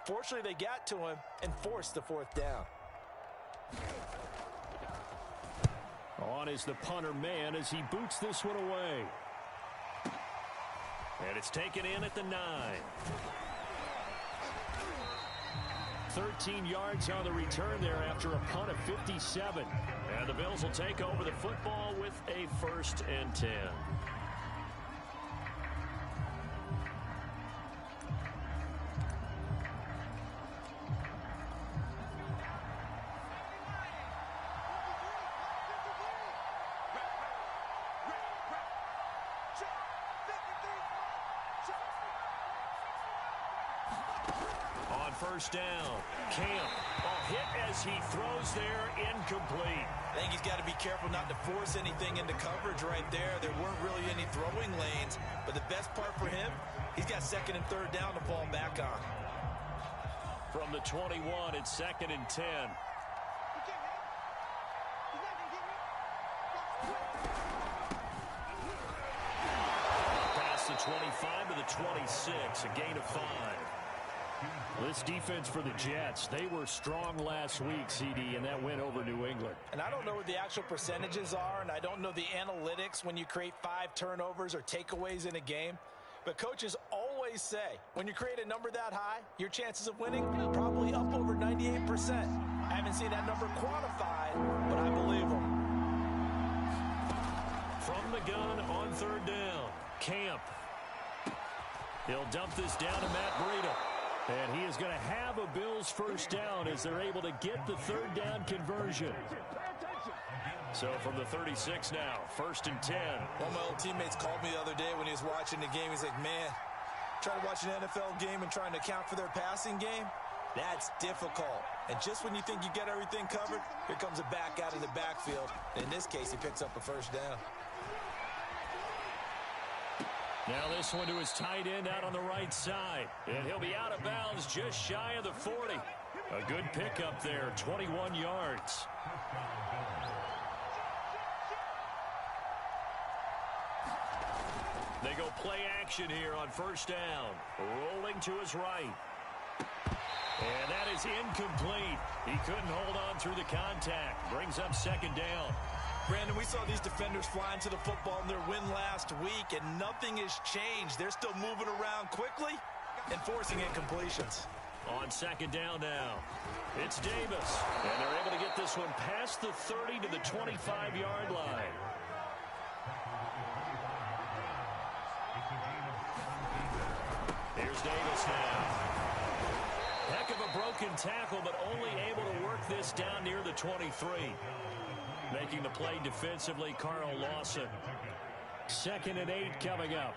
Fortunately, they got to him and forced the fourth down. On is the punter man as he boots this one away. And it's taken in at the 9. 13 yards on the return there after a punt of 57. And the Bills will take over the football with a 1st and 10. First down. Camp. Hit as he throws there, incomplete. I think he's got to be careful not to force anything into coverage right there. There weren't really any throwing lanes, but the best part for him, he's got 2nd and 3rd down to fall back on. From the 21, it's 2nd and 10. Past the 25 to the 26, a gain of 5. This defense for the Jets, they were strong last week, CD, and that went over New England. And I don't know what the actual percentages are, and I don't know the analytics when you create 5 turnovers or takeaways in a game. But coaches always say, when you create a number that high, your chances of winning probably up over 98%. I haven't seen that number quantified, but I believe them. From the gun on 3rd down, Camp. He'll dump this down to Matt Breida. And he is going to have a Bills 1st down as they're able to get the 3rd down conversion. So from the 36 now, 1st and 10. One of my old teammates called me the other day when he was watching the game. He's like, man, trying to watch an NFL game and trying to account for their passing game, that's difficult. And just when you think you get everything covered, here comes a back out of the backfield. And in this case, he picks up a 1st down. Now this one to his tight end out on the right side. And he'll be out of bounds just shy of the 40. A good pickup there, 21 yards. They go play action here on 1st down. Rolling to his right. And that is incomplete. He couldn't hold on through the contact. Brings up 2nd down. Brandon, we saw these defenders flying to the football in their win last week, and nothing has changed. They're still moving around quickly and forcing incompletions. On 2nd down now, it's Davis. And they're able to get this one past the 30 to the 25-yard line. Here's Davis now. Heck of a broken tackle, but only able to work this down near the 23. Making the play defensively, Carl Lawson. 2nd and 8 coming up.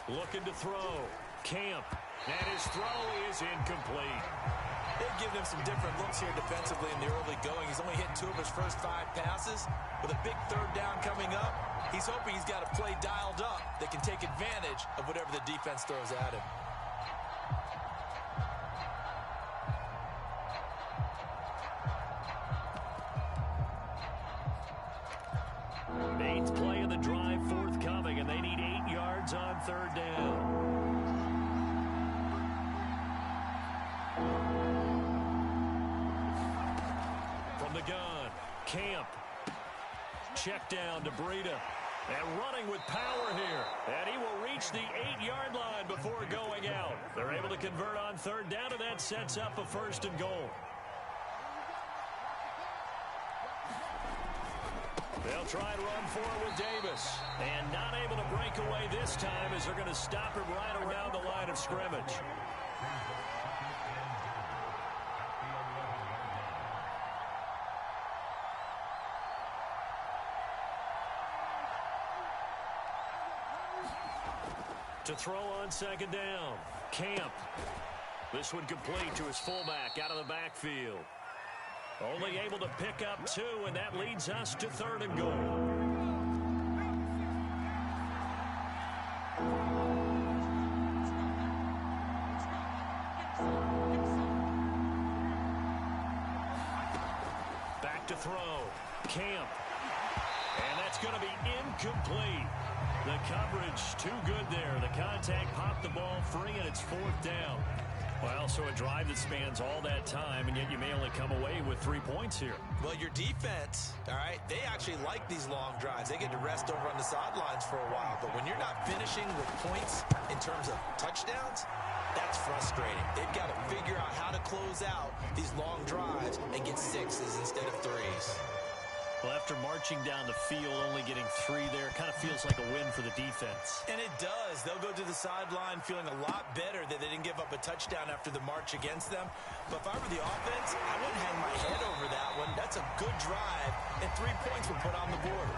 Looking to throw. Camp. And his throw is incomplete. They've given him some different looks here defensively in the early going. He's only hit 2 of his first 5 passes. With a big 3rd down coming up, he's hoping he's got a play dialed up that can take advantage of whatever the defense throws at him. Eighth play of the drive forthcoming, and they need 8 yards on 3rd down. From the gun, Camp. Check down to Breida. And running with power here. And he will reach the 8-yard line before going out. They're able to convert on 3rd down, and that sets up a 1st and goal. They'll try and run forward with Davis. And not able to break away this time as they're going to stop him right around the line of scrimmage. To throw on 2nd down. Camp. This one complete to his fullback out of the backfield. Only able to pick up 2, and that leads us to 3rd and goal. back to throw. Camp. And that's going to be incomplete. The coverage too good there. The contact popped the ball free, and it's 4th down. Well, so a drive that spans all that time, and yet you may only come away with 3 points here. Well, your defense, all right, they actually like these long drives. They get to rest over on the sidelines for a while. But when you're not finishing with points in terms of touchdowns, that's frustrating. They've got to figure out how to close out these long drives and get 6s instead of 3s. Well, after marching down the field, only getting 3 there, kind of feels like a win for the defense. And it does. They'll go to the sideline feeling a lot better that they didn't give up a touchdown after the march against them. But if I were the offense, I wouldn't hang my head over that one. That's a good drive, and 3 points were put on the board.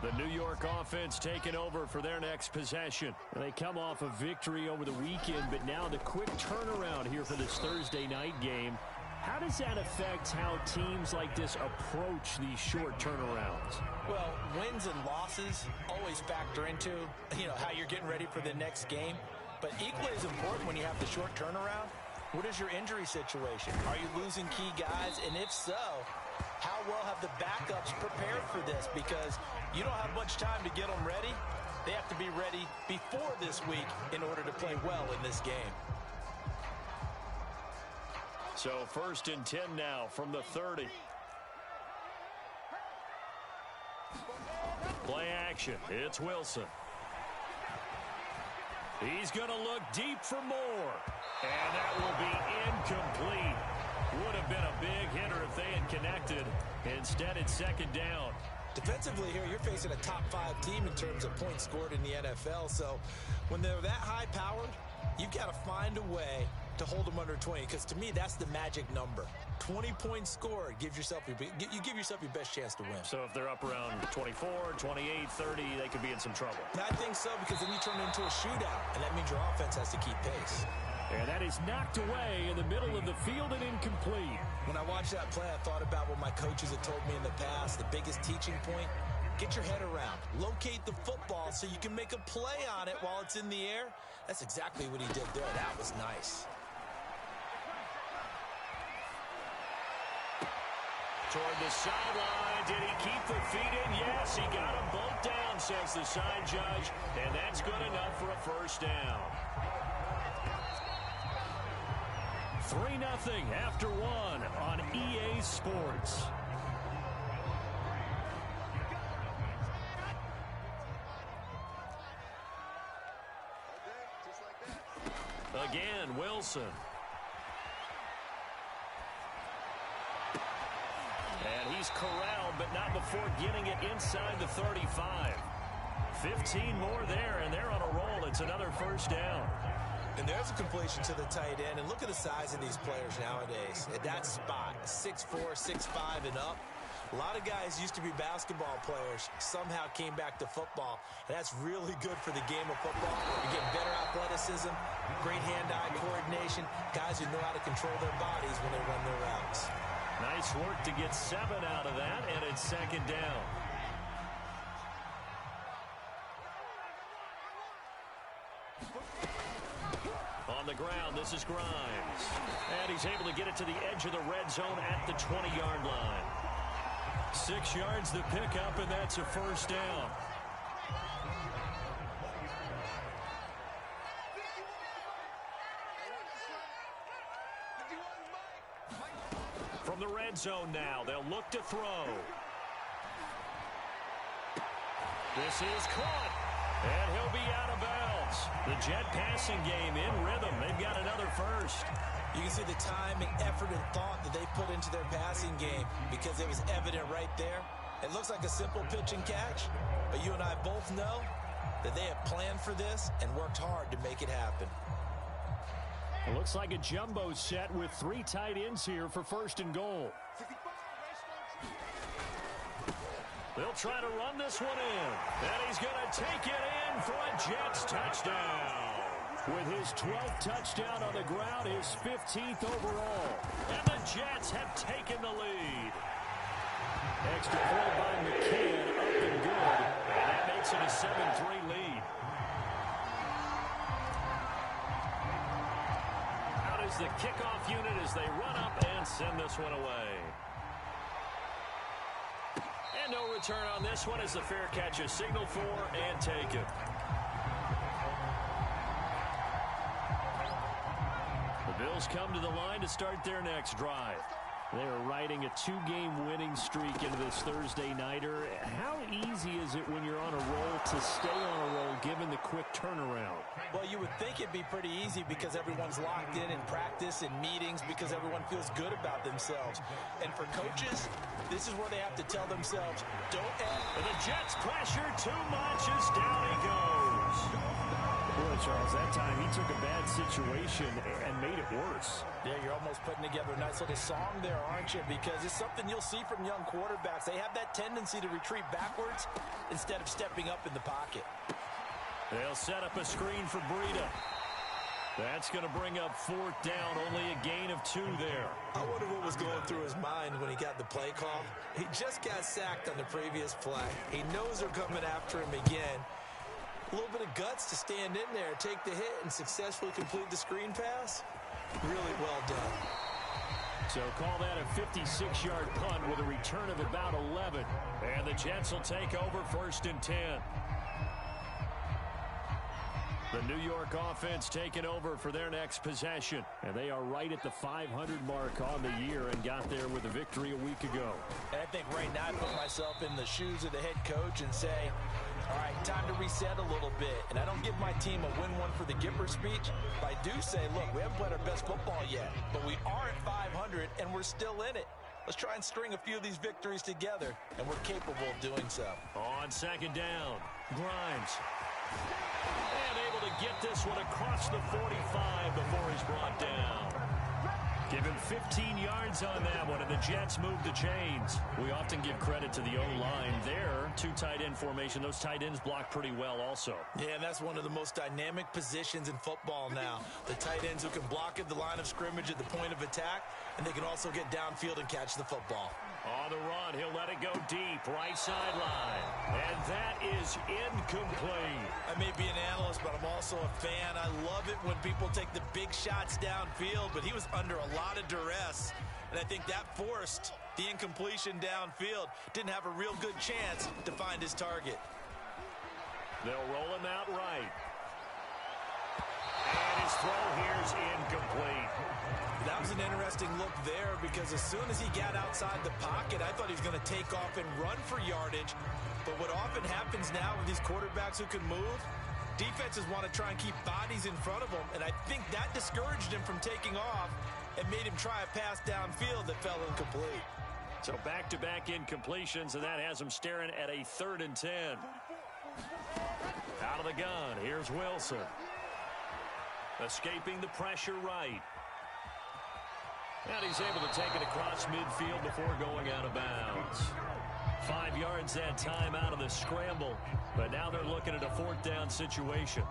The New York offense taking over for their next possession. They come off a victory over the weekend, but now the quick turnaround here for this Thursday night game. How does that affect how teams like this approach these short turnarounds? Well, wins and losses always factor into, how you're getting ready for the next game. But equally as important when you have the short turnaround, what is your injury situation? Are you losing key guys? And if so, how well have the backups prepared for this? Because you don't have much time to get them ready. They have to be ready before this week in order to play well in this game. So 1st and 10 now from the 30. Play action. It's Wilson. He's going to look deep for more. And that will be incomplete. Would have been a big hitter if they had connected. Instead, it's 2nd down. Defensively here, you're facing a top 5 team in terms of points scored in the NFL. So when they're that high-powered, you've got to find a way to hold them under 20, because to me, that's the magic number. 20 points scored, you give yourself your best chance to win. So if they're up around 24, 28, 30, they could be in some trouble. I think so, because then you turn it into a shootout, and that means your offense has to keep pace. And that is knocked away in the middle of the field and incomplete. When I watched that play, I thought about what my coaches had told me in the past. The biggest teaching point, get your head around. Locate the football so you can make a play on it while it's in the air. That's exactly what he did there. That was nice. Toward the sideline. Did he keep the feet in? Yes, he got him bumped down, says the side judge. And that's good enough for a 1st down. 3-0 after 1 on EA Sports. Again, Wilson. And he's corralled, but not before getting it inside the 35. 15 more there, and they're on a roll. It's another 1st down. And there's a completion to the tight end. And look at the size of these players nowadays. At that spot, 6'4", 6'5", and up. A lot of guys used to be basketball players, somehow came back to football. And that's really good for the game of football. You're getting better athleticism, great hand-eye coordination, guys who know how to control their bodies when they run their routes. Nice work to get 7 out of that, and it's 2nd down. On the ground, this is Grimes. And he's able to get it to the edge of the red zone at the 20-yard line. 6 yards the pickup, and that's a 1st down. From the red zone now, they'll look to throw. This is caught, and he'll be out of bounds. The Jet passing game in rhythm. They've got another 1st. You can see the time and effort and thought that they put into their passing game because it was evident right there. It looks like a simple pitch and catch, but you and I both know that they have planned for this and worked hard to make it happen. It looks like a jumbo set with 3 tight ends here for 1st and goal. They'll try to run this one in. And he's going to take it in for a Jets touchdown. With his 12th touchdown on the ground, his 15th overall. And the Jets have taken the lead. Extra point by McCann, up and good. And that makes it a 7-3 lead. Out is the kickoff unit as they run up and send this one away. And no return on this one as the fair catch is signaled for and taken. The Bills come to the line to start their next drive. They are riding a 2-game winning streak into this Thursday nighter. How easy is it when you're on a roll to stay on a roll given the quick turnaround? Well, you would think it'd be pretty easy because everyone's locked in practice and meetings because everyone feels good about themselves. And for coaches, this is where they have to tell themselves, don't end. And the Jets pressure too much as down he goes. Boy, Charles, that time he took a bad situation and made it worse. Yeah, you're almost putting together a nice little song there, aren't you? Because it's something you'll see from young quarterbacks. They have that tendency to retreat backwards instead of stepping up in the pocket. They'll set up a screen for Breida. That's going to bring up 4th down, only a gain of 2 there. I wonder what was going through his mind when he got the play call. He just got sacked on the previous play. He knows they're coming after him again. A little bit of guts to stand in there, take the hit, and successfully complete the screen pass. Really well done. So call that a 56-yard punt with a return of about 11. And the Jets will take over 1st and 10. The New York offense taking over for their next possession. And they are right at the 500 mark on the year and got there with a victory a week ago. And I think right now I put myself in the shoes of the head coach and say, all right, time to reset a little bit. And I don't give my team a win one for the Gipper speech, but I do say, look, we haven't played our best football yet, but we are at 500 and we're still in it. Let's try and string a few of these victories together, and we're capable of doing so. On 2nd down, Grimes. And able to get this one across the 45 before he's brought down. Give him 15 yards on that one, and the Jets move the chains. We often give credit to the O-line there. 2 tight end formation. Those tight ends block pretty well also. Yeah, and that's one of the most dynamic positions in football now. The tight ends who can block at the line of scrimmage at the point of attack, and they can also get downfield and catch the football. On the run, he'll let it go deep, right sideline. And that is incomplete. I may be an analyst, but I'm also a fan. I love it when people take the big shots downfield, but he was under a lot of duress. And I think that forced the incompletion downfield. Didn't have a real good chance to find his target. They'll roll him out right. And his throw here's incomplete. That was an interesting look there because as soon as he got outside the pocket, I thought he was going to take off and run for yardage. But what often happens now with these quarterbacks who can move, defenses want to try and keep bodies in front of them, and I think that discouraged him from taking off and made him try a pass downfield that fell incomplete. So back-to-back incompletions, and that has him staring at a 3rd and 10. Out of the gun, here's Wilson. Escaping the pressure right. And he's able to take it across midfield before going out of bounds. 5 yards that time out of the scramble. But now they're looking at a 4th down situation.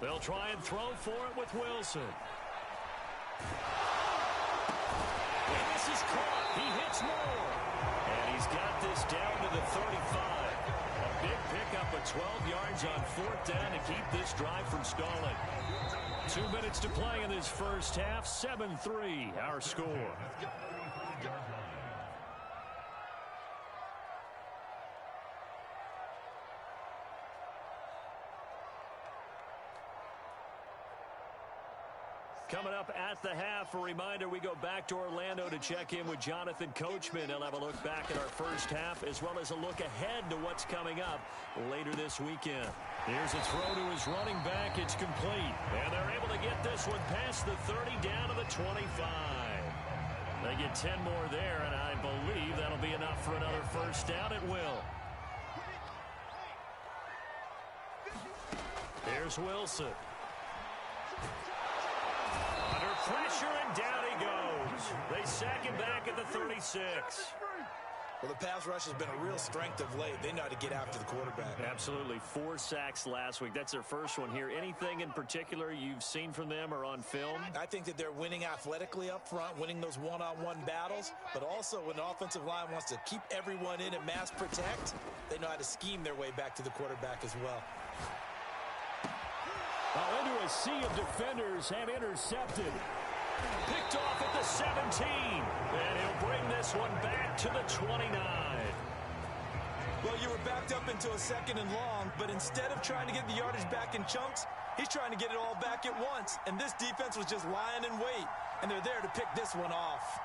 They'll try and throw for it with Wilson. And this is caught. He hits more. And he's got this down to the 35. A big pickup of 12 yards on 4th down to keep this drive from stalling. 2 minutes to play in this first half. 7-3, our score. Coming up at the half, a reminder, we go back to Orlando to check in with Jonathan Coachman. He'll have a look back at our first half as well as a look ahead to what's coming up later this weekend. Here's a throw to his running back. It's complete. And they're able to get this one past the 30 down to the 25. They get 10 more there, and I believe that'll be enough for another first down. It will. Here's Wilson. Under pressure, and down he goes. They sack him back at the 36. Well, the pass rush has been a real strength of late. They know how to get after the quarterback. Absolutely. 4 sacks last week. That's their first one here. Anything in particular you've seen from them or on film? I think that they're winning athletically up front, winning those one-on-one battles, but also when the offensive line wants to keep everyone in and mass protect, they know how to scheme their way back to the quarterback as well. Into a sea of defenders and intercepted. Picked off at the 17. And he'll bring this one back to the 29. Well, you were backed up into a second and long, but instead of trying to get the yardage back in chunks, he's trying to get it all back at once. And this defense was just lying in wait, and they're there to pick this one off.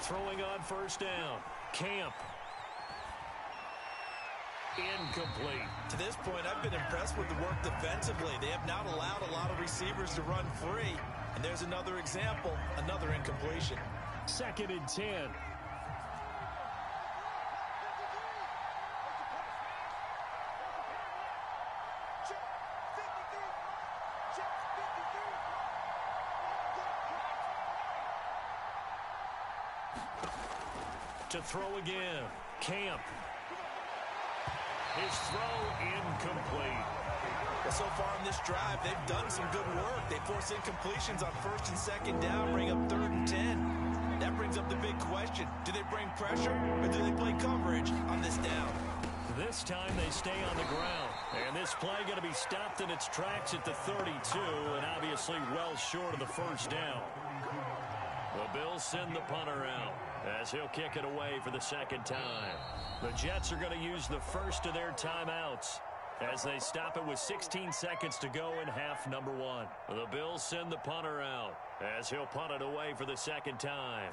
Throwing on first down. Camp. Incomplete. To this point, I've been impressed with the work defensively. They have not allowed a lot of receivers to run free. And there's another example, another incompletion. 2nd and 10. To throw again. Camp. His throw incomplete. Well, so far in this drive, they've done some good work. They force incompletions on 1st and 2nd down, bring up 3rd and 10. That brings up the big question. Do they bring pressure or do they play coverage on this down? This time they stay on the ground. And this play going to be stopped in its tracks at the 32 and obviously well short of the 1st down. The Bills send the punter out as he'll kick it away for the 2nd time. The Jets are going to use the first of their timeouts as they stop it with 16 seconds to go in half number 1. The Bills send the punter out as he'll punt it away for the 2nd time.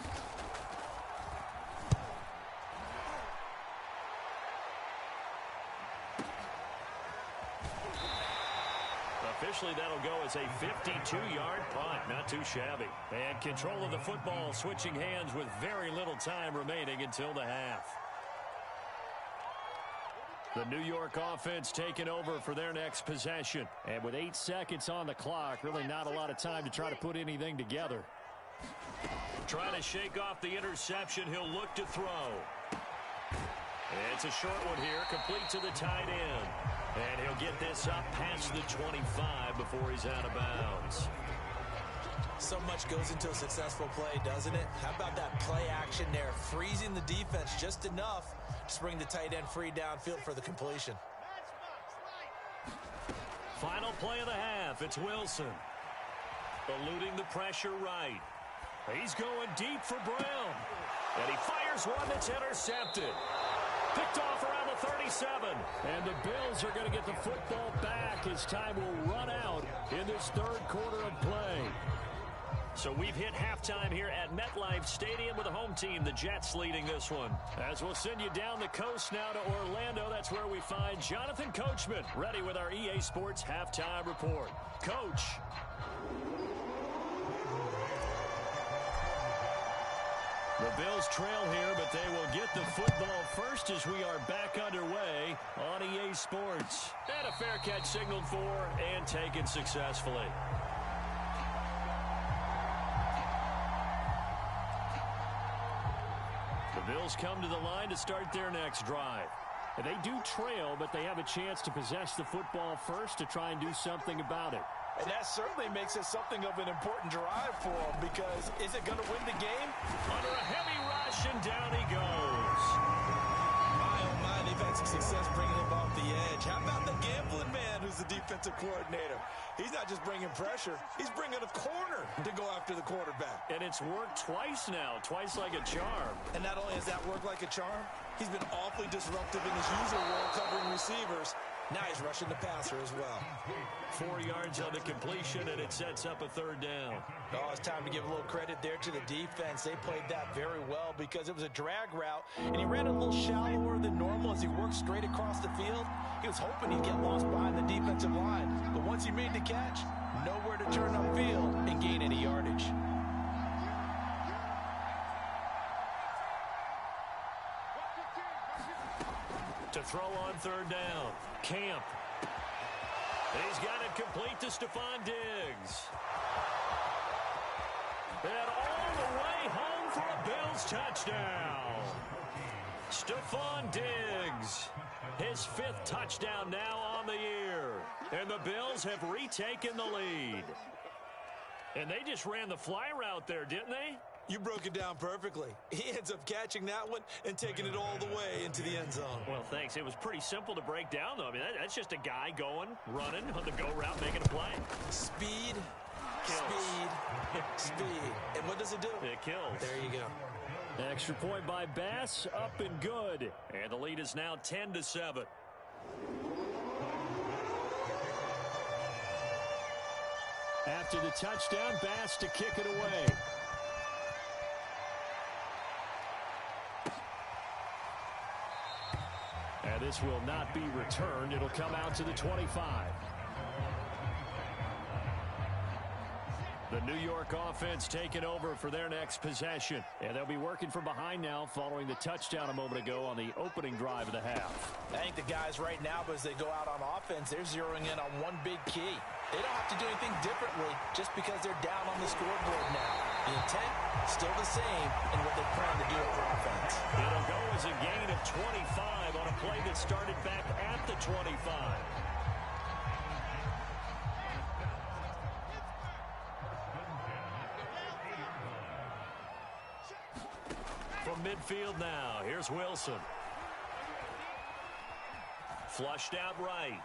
Officially, that'll go as a 52-yard punt. Not too shabby. And control of the football switching hands with very little time remaining until the half. The New York offense taking over for their next possession. And with 8 seconds on the clock, really not a lot of time to try to put anything together. Trying to shake off the interception, he'll look to throw. And it's a short one here, complete to the tight end. And he'll get this up past the 25 before he's out of bounds. So much goes into a successful play, doesn't it? How about that play action there, freezing the defense just enough to bring the tight end free downfield for the completion. Final play of the half. It's Wilson. Eluding the pressure right. He's going deep for Brown. And he fires one that's intercepted. Picked off around the 37. And the Bills are going to get the football back as time will run out in this 3rd quarter of play. So we've hit halftime here at MetLife Stadium with the home team, the Jets, leading this one. As we'll send you down the coast now to Orlando, that's where we find Jonathan Coachman, ready with our EA Sports halftime report. Coach. The Bills trail here, but they will get the football first as we are back underway on EA Sports. And a fair catch signaled for and taken successfully. The Bills come to the line to start their next drive. And they do trail, but they have a chance to possess the football first to try and do something about it. And that certainly makes it something of an important drive for them, because is it going to win the game? Under a heavy rush, and down he goes. My, oh my, they've had some success bringing him off the edge. How about the gambling man who's the defensive coordinator? He's not just bringing pressure, he's bringing a corner to go after the quarterback. And it's worked twice now, twice like a charm. And not only has that worked like a charm, he's been awfully disruptive in his usual role covering receivers. Now he's rushing the passer as well. 4 yards on the completion, and it sets up a 3rd down. Oh, it's time to give a little credit there to the defense. They played that very well because it was a drag route, and he ran a little shallower than normal as he worked straight across the field. He was hoping he'd get lost behind the defensive line, but once he made the catch, nowhere to turn upfield and gain any yardage. To throw on 3rd down, Camp. He's got it complete to Stephon Diggs. And all the Bills touchdown. Stephon Diggs, his 5th touchdown now on the year. And the Bills have retaken the lead. And they just ran the fly route there, didn't they? You broke it down perfectly. He ends up catching that one and taking it all the way into the end zone. Well, thanks. It was pretty simple to break down, though. I mean, that's just a guy going, running on the go route, making a play. Speed, kills. Speed. And what does it do? It kills. There you go. Extra point by Bass, up and good. And the lead is now 10-7. After the touchdown, Bass to kick it away. And this will not be returned. It'll come out to the 25. The New York offense taking over for their next possession. And they'll be working from behind now following the touchdown a moment ago on the opening drive of the half. I think the guys right now, as they go out on offense, they're zeroing in on one big key. They don't have to do anything differently just because they're down on the scoreboard now. The intent, still the same in what they plan to do on offense. It'll go as a gain of 25 on a play that started back at the 25. From midfield now, here's Wilson. Flushed out right.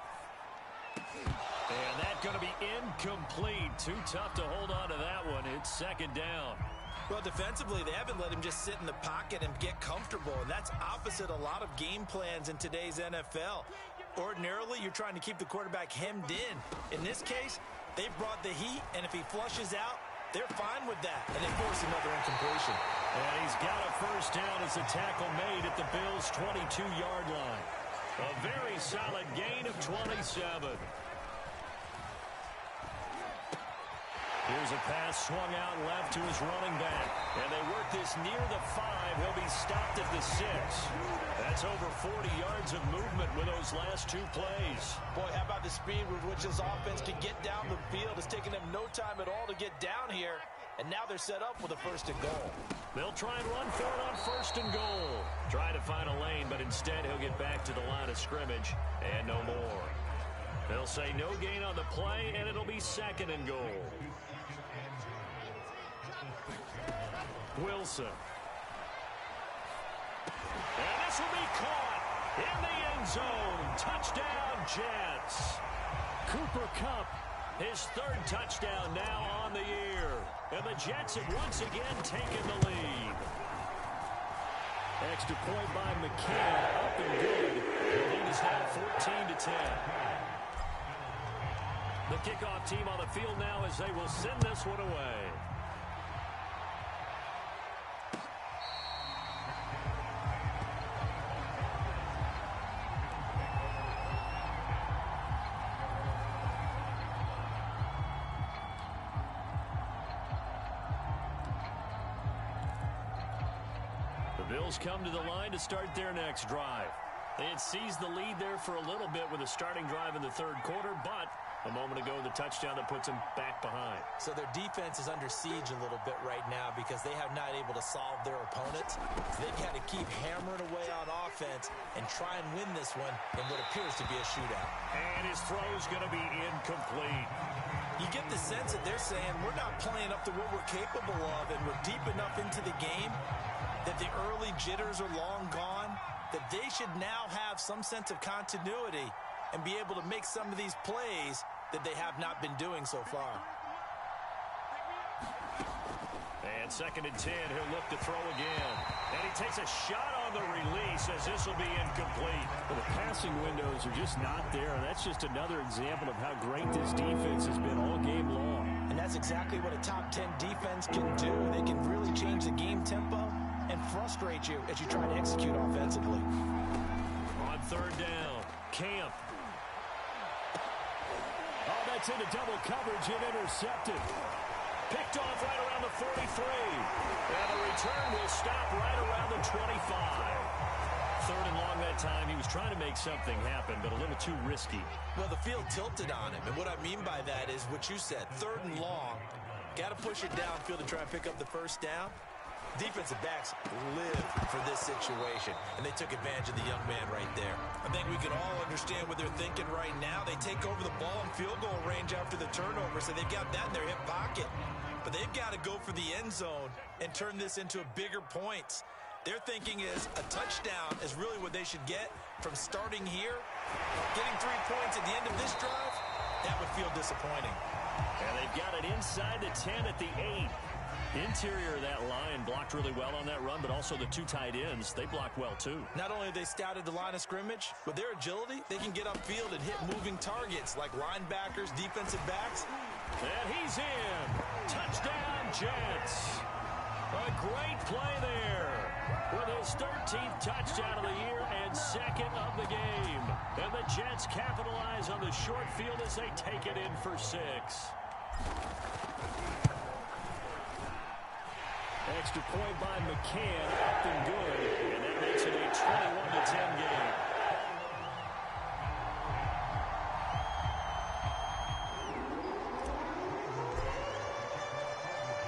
And that's going to be incomplete. Too tough to hold on to that one. It's second down. Well, defensively, they haven't let him just sit in the pocket and get comfortable, and that's opposite a lot of game plans in today's NFL. Ordinarily, you're trying to keep the quarterback hemmed in. In this case, they've brought the heat, and if he flushes out, they're fine with that, and they force another incompletion. And he's got a first down as the tackle made at the Bills' 22-yard line. A very solid gain of 27. Here's a pass swung out left to his running back. And they work this near the 5. He'll be stopped at the 6. That's over 40 yards of movement with those last 2 plays. Boy, how about the speed with which this offense can get down the field? It's taken them no time at all to get down here. And now they're set up with a 1st and goal. They'll try and run for it on 1st and goal. Try to find a lane, but instead he'll get back to the line of scrimmage and no more. They'll say no gain on the play, and it'll be 2nd and goal. Wilson. And this will be caught in the end zone. Touchdown, Jets. Cooper Kupp, his 3rd touchdown now on the year. And the Jets have once again taken the lead. Extra point by McCann, up and good. The lead is now 14-10. The kickoff team on the field now as they will send this one away. Bills come to the line to start their next drive. They had seized the lead there for a little bit with a starting drive in the 3rd quarter, but a moment ago the touchdown that puts them back behind. So their defense is under siege a little bit right now because they have not able to solve their opponents. They've got to keep hammering away on offense and try and win this one in what appears to be a shootout. And his throw is going to be incomplete. You get the sense that they're saying we're not playing up to what we're capable of, and we're deep enough into the game that the early jitters are long gone, that they should now have some sense of continuity and be able to make some of these plays that they have not been doing so far. And 2nd and 10, he'll look to throw again. And he takes a shot on the release as this will be incomplete. Well, the passing windows are just not there. And that's just another example of how great this defense has been all game long. And that's exactly what a top 10 defense can do. They can really change the game tempo and frustrate you as you try to execute offensively. On 3rd down, Camp. Oh, that's into double coverage and intercepted. Picked off right around the 43. And the return will stop right around the 25. 3rd and long that time. He was trying to make something happen, but a little too risky. Well, the field tilted on him. And what I mean by that is what you said. 3rd and long. Got to push it downfield to try and pick up the 1st down. Defensive backs live for this situation, and they took advantage of the young man right there. I think we can all understand what they're thinking right now. They take over the ball in field goal range after the turnover, so they've got that in their hip pocket. But they've got to go for the end zone and turn this into a bigger points. Their thinking is a touchdown is really what they should get from starting here. Getting 3 points at the end of this drive, that would feel disappointing. And they've got it inside the 10 at the 8. Interior of that line blocked really well on that run, but also the 2 tight ends, they blocked well too. Not only have they scouted the line of scrimmage, with their agility, they can get upfield and hit moving targets like linebackers, defensive backs. And he's in. Touchdown, Jets. A great play there with his 13th touchdown of the year and second of the game. And the Jets capitalize on the short field as they take it in for 6. Extra point by McCann, up and good, and that makes it a 21-10 game.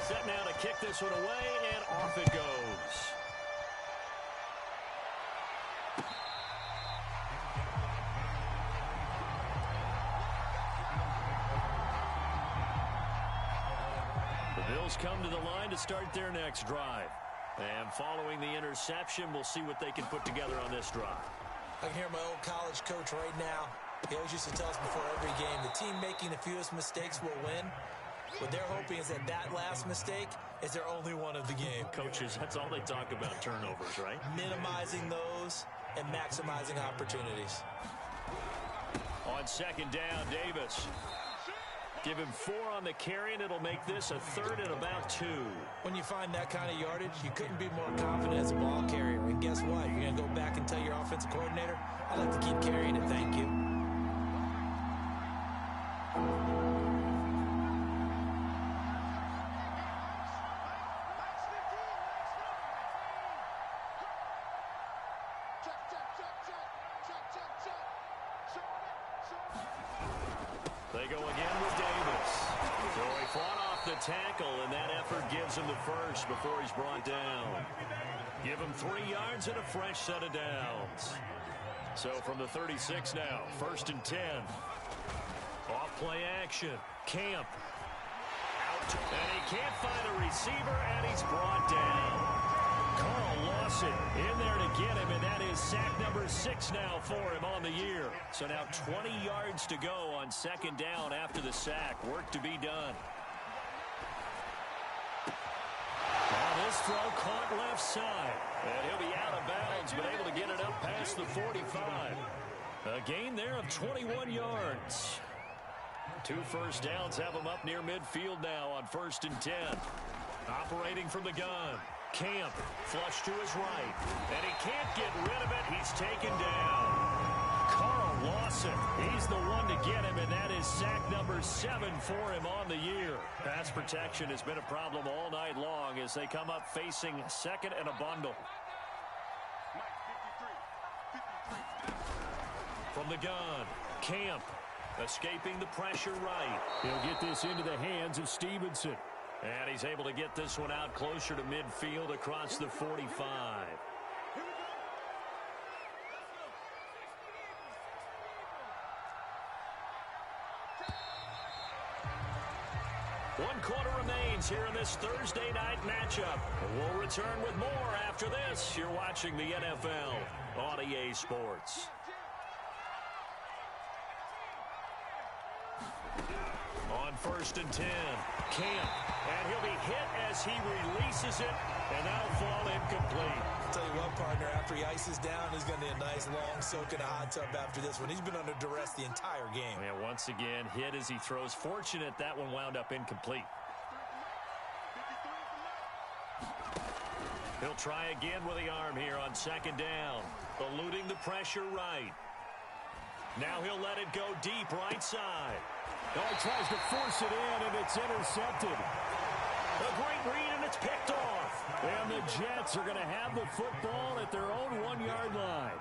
Set now to kick this one away, and off it goes. Bills come to the line to start their next drive. And following the interception, we'll see what they can put together on this drive. I can hear my old college coach right now. He always used to tell us before every game, the team making the fewest mistakes will win. What they're hoping is that last mistake is their only one of the game. Coaches, that's all they talk about, turnovers, right? Minimizing those and maximizing opportunities. On second down, Davis. Give him 4 on the carry, and it'll make this a 3rd and about 2. When you find that kind of yardage, you couldn't be more confident as a ball carrier. And guess what? You're going to go back and tell your offensive coordinator, I'd like to keep carrying it, thank you. They go again with Davis. So he fought off the tackle, and that effort gives him the first before he's brought down. Give him 3 yards and a fresh set of downs. So from the 36 now, 1st and 10. Off play action. Camp. Out. And he can't find a receiver, and he's brought down. Carl Lawson in there to get him, and that is sack number 6 now for him on the year. So now 20 yards to go on second down after the sack. Work to be done. Now this throw caught left side, and he'll be out of bounds, but able to get it up past the 45. A gain there of 21 yards. 2 first downs have him up near midfield now on 1st and 10. Operating from the gun. Camp, flush to his right, and he can't get rid of it. He's taken down. Carl Lawson, he's the one to get him, and that is sack number 7 for him on the year. Pass protection has been a problem all night long as they come up facing 2nd and a bundle. From the gun, Camp, escaping the pressure right. He'll get this into the hands of Stevenson. And he's able to get this one out closer to midfield across the 45. One quarter remains here in this Thursday night matchup. We'll return with more after this. You're watching the NFL on EA Sports. On 1st and 10, Camp, and he'll be hit as he releases it, and that'll fall incomplete. I'll tell you what, partner, after he ices down, he's going to need a nice long soak in a hot tub after this one. He's been under duress the entire game. Yeah, once again, hit as he throws. Fortunate that one wound up incomplete. He'll try again with the arm here on second down, eluding the pressure right. Now he'll let it go deep right side. Oh, he tries to force it in, and it's intercepted. A great read, and it's picked off. And the Jets are going to have the football at their own 1-yard line.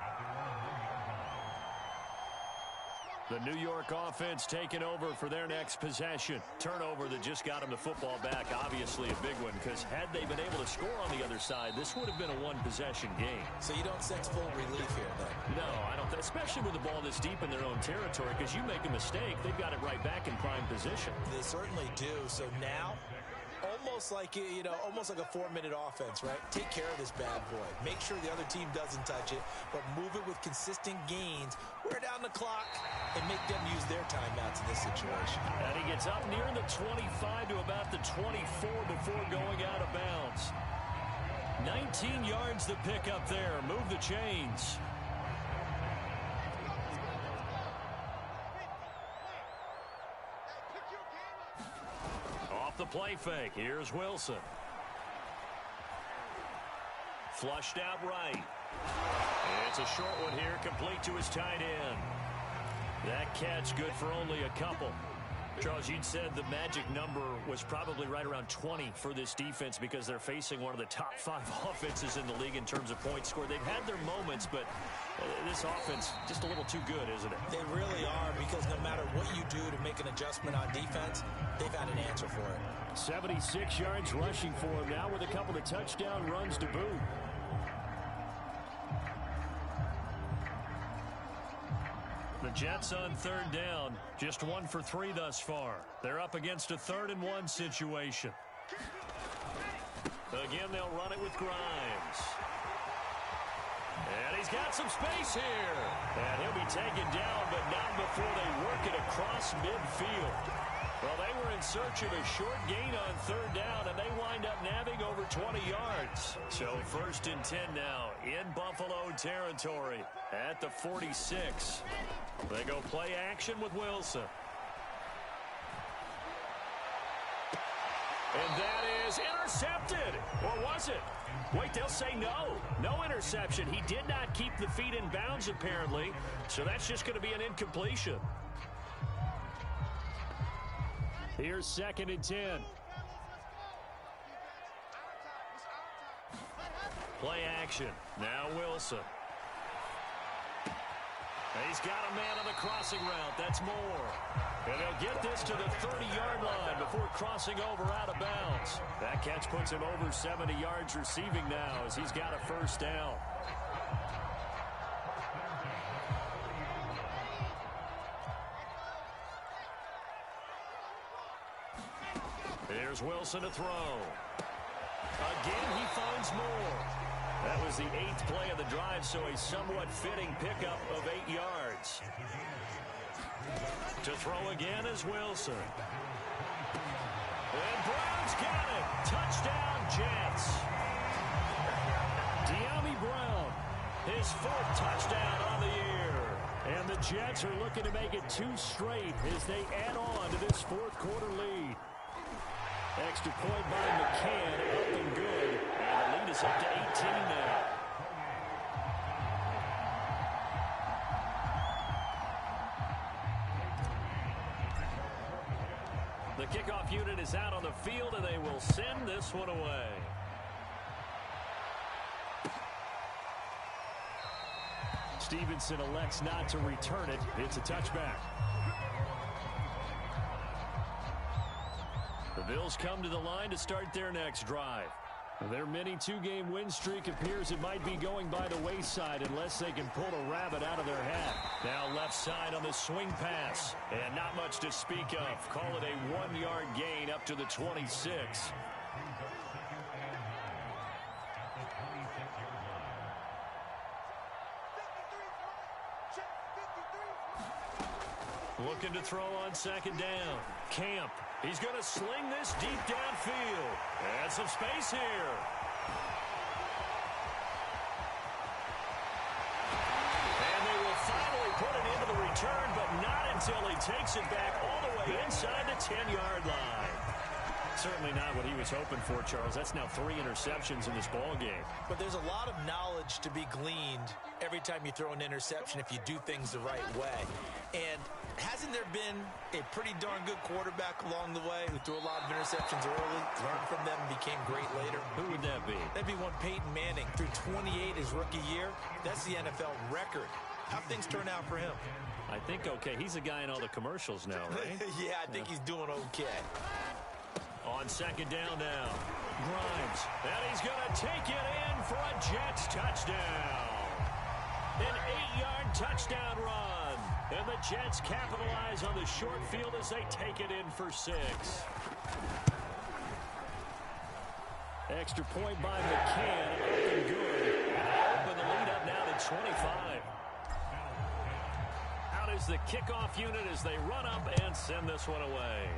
The New York offense taking over for their next possession. Turnover that just got them the football back. Obviously a big one, because had they been able to score on the other side, this would have been a one-possession game. So you don't sense full relief here, then? No, I don't. Especially with the ball this deep in their own territory, because you make a mistake, they've got it right back in prime position. They certainly do. So now, almost like a 4-minute offense, right? Take care of this bad boy. Make sure the other team doesn't touch it, but move it with consistent gains. Wear down the clock and make them use their timeouts in this situation. And he gets up near the 25 to about the 24 before going out of bounds. 19 yards to pick up there. Move the chains. Off the play fake. Here's Wilson. Flushed out right. It's a short one here, complete to his tight end. That catch good for only a couple. Charles, you'd said the magic number was probably right around 20 for this defense because they're facing one of the top 5 offenses in the league in terms of points scored. They've had their moments, but this offense just a little too good, isn't it? They really are, because no matter what you do to make an adjustment on defense, they've had an answer for it. 76 yards rushing for him now with a couple of touchdown runs to boot. The Jets on 3rd down, just 1 for 3 thus far. They're up against a 3rd and 1 situation. Again, they'll run it with Grimes. And he's got some space here. And he'll be taken down, but not before they work it across midfield. Well, they were in search of a short gain on 3rd down, and they wind up nabbing over 20 yards. So 1st and 10 now in Buffalo territory at the 46. They go play action with Wilson. And that is intercepted. Or was it? Wait, they'll say no. No interception. He did not keep the feet in bounds, apparently. So that's just going to be an incompletion. Here's 2nd and 10. Play action. Now Wilson. He's got a man on the crossing route. That's Moore. And they'll get this to the 30-yard line before crossing over out of bounds. That catch puts him over 70 yards receiving now as he's got a 1st down. Here's Wilson to throw. Again, he finds Moore. That was the 8th play of the drive, so a somewhat fitting pickup of 8 yards. To throw again is Wilson. And Brown's got it. Touchdown, Jets. De'Ami Brown, his 4th touchdown on the year. And the Jets are looking to make it 2 straight as they add on to this 4th quarter lead. Extra point by McCann, up and good. And the lead is up to 18 now. The kickoff unit is out on the field, and they will send this one away. Stevenson elects not to return it. It's a touchback. The Bills come to the line to start their next drive. Their mini 2-game win streak appears it might be going by the wayside unless they can pull a rabbit out of their hat. Now left side on the swing pass. And not much to speak of. Call it a 1-yard gain up to the 26. Looking to throw on 2nd down. Camp. He's going to sling this deep downfield. And some space here. And they will finally put it into the return, but not until he takes it back all the way inside the 10-yard line. Certainly not what he was hoping for, Charles. That's now 3 interceptions in this ball game. But there's a lot of knowledge to be gleaned every time you throw an interception if you do things the right way. And hasn't there been a pretty darn good quarterback along the way who threw a lot of interceptions early, learned from them, and became great later? Who would that be? That'd be one Peyton Manning. Threw 28 his rookie year. That's the NFL record How things turn out for him? I think okay. He's a guy in all the commercials now, right? Yeah, I think he's doing okay. On second down now, Grimes. And he's going to take it in for a Jets touchdown. An 8-yard touchdown run. And the Jets capitalize on the short field as they take it in for 6. Extra point by McCann. Up and good. Open the lead up now to 25. Out is the kickoff unit as they run up and send this one away.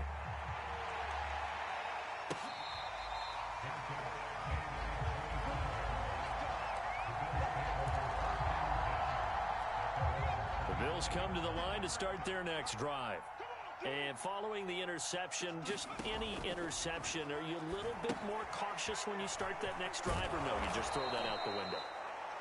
The Bills come to the line to start their next drive. And following the interception, just any interception, are you a little bit more cautious when you start that next drive, or no, you just throw that out the window?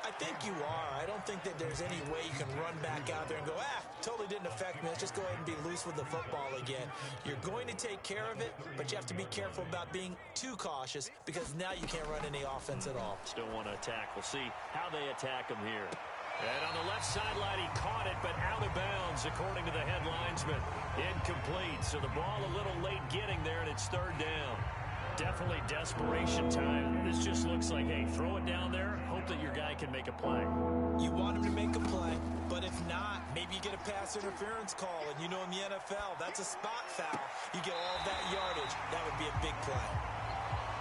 I think you are. I don't think that there's any way you can run back out there and go, totally didn't affect me. Let's just go ahead and be loose with the football again. You're going to take care of it, but you have to be careful about being too cautious because now you can't run any offense at all. Still want to attack. We'll see how they attack him here. And on the left sideline, he caught it, but out of bounds, according to the head linesman. Incomplete, so the ball a little late getting there, and it's third down. Definitely desperation time. This just looks like, hey, throw it down there, hope that your guy can make a play. You want him to make a play, but if not, maybe you get a pass interference call, and you know in the NFL, that's a spot foul. You get all of that yardage. That would be a big play.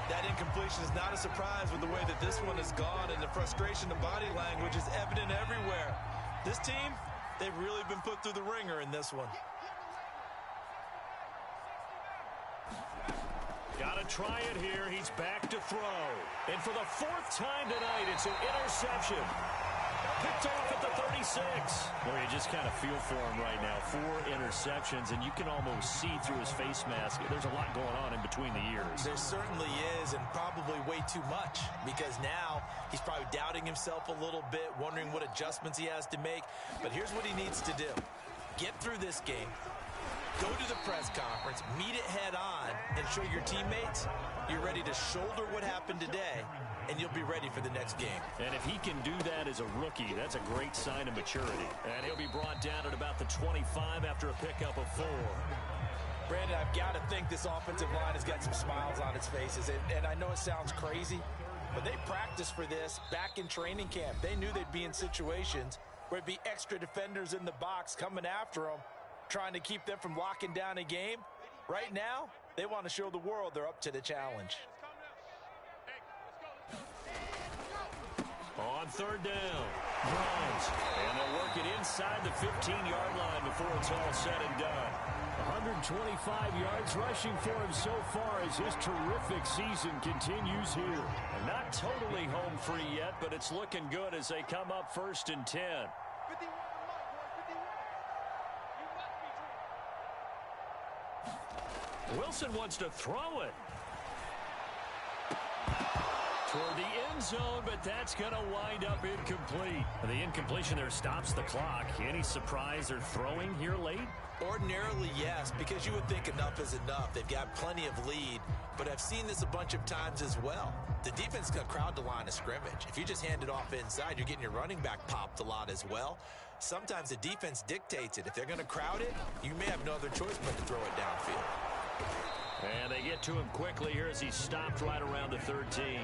That incompletion is not a surprise with the way that this one has gone, and the frustration of body language is evident everywhere. This team, they've really been put through the ringer in this one. Got to try it here. He's back to throw. And for the 4th time tonight, it's an interception. Picked off at the 36. Well, you just kind of feel for him right now. 4 interceptions, and you can almost see through his face mask. There's a lot going on in between the ears. There certainly is, and probably way too much, because now he's probably doubting himself a little bit, wondering what adjustments he has to make. But here's what he needs to do. Get through this game. Go to the press conference, meet it head on, and show your teammates you're ready to shoulder what happened today, and you'll be ready for the next game. And if he can do that as a rookie, that's a great sign of maturity. And he'll be brought down at about the 25 after a pickup of 4. Brandon, I've got to think this offensive line has got some smiles on its faces, and I know it sounds crazy, but they practiced for this back in training camp. They knew they'd be in situations where it'd be extra defenders in the box coming after them, trying to keep them from locking down a game. Right now, they want to show the world they're up to the challenge. On third down, Bunz. And they'll work it inside the 15-yard line before it's all said and done. 125 yards rushing for him so far as his terrific season continues here. And not totally home free yet, but it's looking good as they come up 1st and 10. Wilson wants to throw it toward the end zone, but that's going to wind up incomplete. The incompletion there stops the clock. Any surprise they're throwing here late? Ordinarily, yes, because you would think enough is enough. They've got plenty of lead, but I've seen this a bunch of times as well. The defense is going to crowd the line of scrimmage. If you just hand it off inside, you're getting your running back popped a lot as well. Sometimes the defense dictates it. If they're going to crowd it, you may have no other choice but to throw it downfield. And they get to him quickly here as he's stopped right around the 13.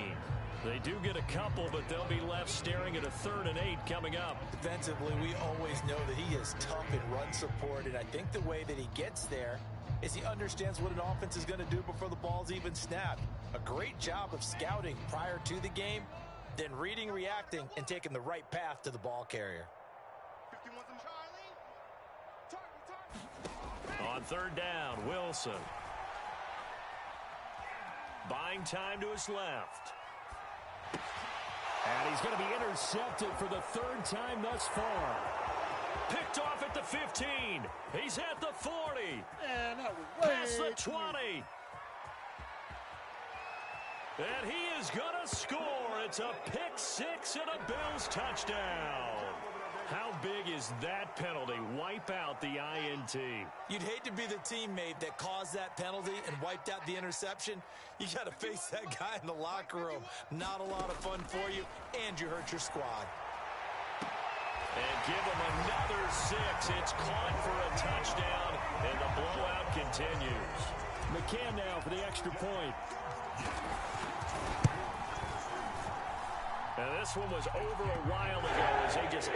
They do get a couple, but they'll be left staring at a 3rd and 8 coming up. Defensively, we always know that he is tough in run support, and I think the way that he gets there is he understands what an offense is going to do before the ball's even snapped. A great job of scouting prior to the game, then reading, reacting, and taking the right path to the ball carrier. On third down, Wilson. Buying time to his left. And he's going to be intercepted for the 3rd time thus far. Picked off at the 15. He's at the 40. Man, that was way past the 20. And he is going to score. It's a pick 6 and a Bills touchdown. How big is that penalty? Wipe out the INT. You'd hate to be the teammate that caused that penalty and wiped out the interception. You got to face that guy in the locker room. Not a lot of fun for you, and you hurt your squad. And give him another 6. It's caught for a touchdown, and the blowout continues. McCann now for the extra point. And this one was over a while ago as they just